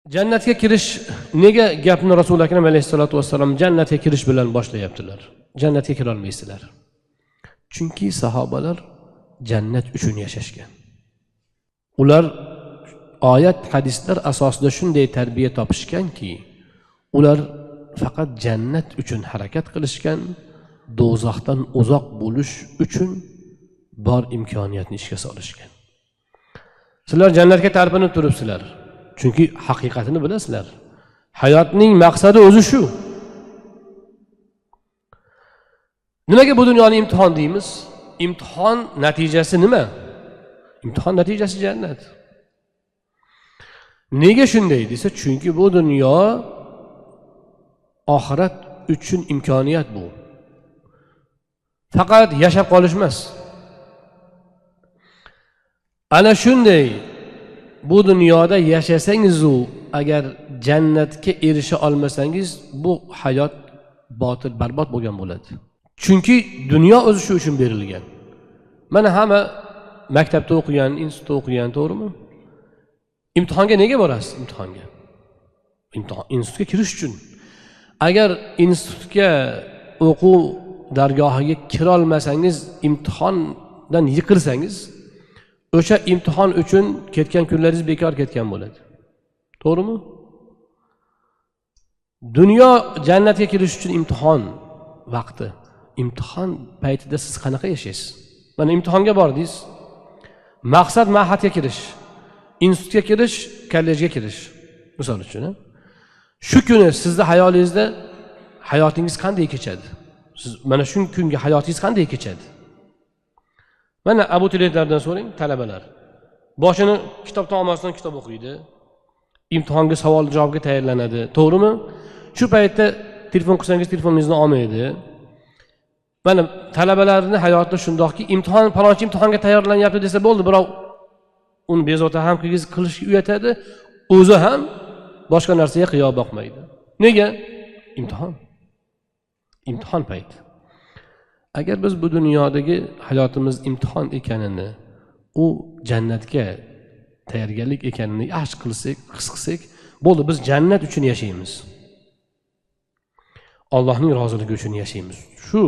Jannatga kirish, nega gapni Rasul akram alayhissalatu vassalam jannatga kirish bilan boshlayaptilar? Jannatga kira olmaysizlar. Chunki sahobalar jannat uchun yashashgan. Ular oyat, hadislar asosida shunday tarbiya topishganki, ular faqat jannat uchun harakat qilishgan, do'zaxdan uzoq bo'lish uchun bor imkoniyatni ishga solishgan. Sizlar jannatga tarpinib turibsizlar. Chunki haqiqatini bilasizlar. Hayotning maqsadi o'zi shu. Nimaga bu dunyoni imtihon deymiz? Imtihon natijasi nima? Imtihon natijasi jannat. Nega shunday desa, chunki bu dunyo oxirat uchun imkoniyat bu. Faqat yashab qolish emas. Ana shunday bu dunyoda yashasangiz, agar jannatga erisha olmasangiz, bu hayot botil, barbod bo'lgan bo'ladi. Chunki dunyo o'zi shu uchun berilgan. Mana hamma maktabda o'qigan, institutda o'qigan, to'g'rimi? Imtihonga nega borasiz? Imtihonga. Institutga kirish uchun. Agar institutga o'quv dargohiga kira olmasangiz, imtihondan yiqilsangiz, o'sha imtihon uchun ketgan kunlaringiz bekor ketgan bo'ladi. To'g'rimi? Dunyo jannatga kirish uchun imtihon vaqti. Imtihon paytida siz qanaqa yashaysiz? Mana imtihonga bordingiz. Maqsad ma'hadga kirish, institutga kirish, kollejga kirish. Misol uchun, shu kuni sizning hayolingizda hayotingiz qanday kechadi? Siz mana shu kungi hayotingiz qanday kechadi? Mana abituriyentlardan so'rang, talabalar. Boshini kitobdan olmasdan kitob o'qiydi. Imtihonga savol-javobga tayyorlanadi, to'g'rimi? Shu paytda telefon qilsangiz telefoningizni olmaydi. Mana talabalarning hayoti shundoqki, imtihon, palonchi imtihonga tayyorlanyapti desa bo'ldi, birov uni bezovta ham qilishga uyatadi, o'zi ham boshqa narsaga qiyo boqmaydi. Nega? Imtihon. Imtihon payti. Agar biz bu dunyodagi hayotimiz imtihon ekanini, u jannatga tayyorgarlik ekanini yaxshi qilsak, his qilsak, bo'ldi, biz jannat uchun yashaymiz. Allohning roziligi uchun yashaymiz. Shu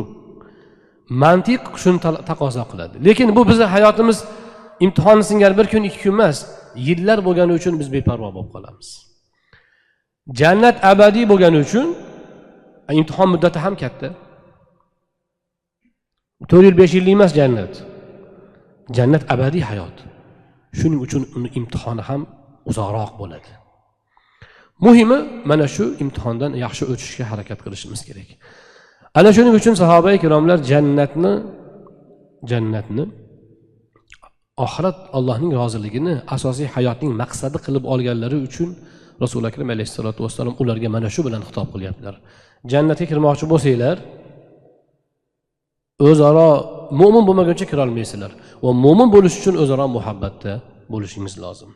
mantiq shuni taqozo qiladi. Lekin bu bizning hayotimiz imtihonni singari bir kun, ikki kun emas, yillar bo'lgani uchun biz beparvo bo'lib qolamiz. Jannat abadiy bo'lgani uchun imtihon muddati ham katta. 4 yil, 5 yillik emas jannat. Jannat abadiy hayot. Shuning uchun uni imtihoni ham uzoqroq bo'ladi. Muhimi mana shu imtihondan yaxshi o'tishga harakat qilishimiz kerak. Ana shuning uchun sahoba-i kiromlar jannatni oxirat Allohning roziligini asosiy hayotning maqsadi qilib olganlari uchun Rasul akram alayhissalatu vassalam ularga mana shu bilan xitob qilyaptilar. Jannatga kirmoqchi bo'lsanglar, o'zaro mo'min bo'lmaguncha kira olmaysizlar va mo'min bo'lish uchun o'zaro muhabbatda bo'lishingiz lozim.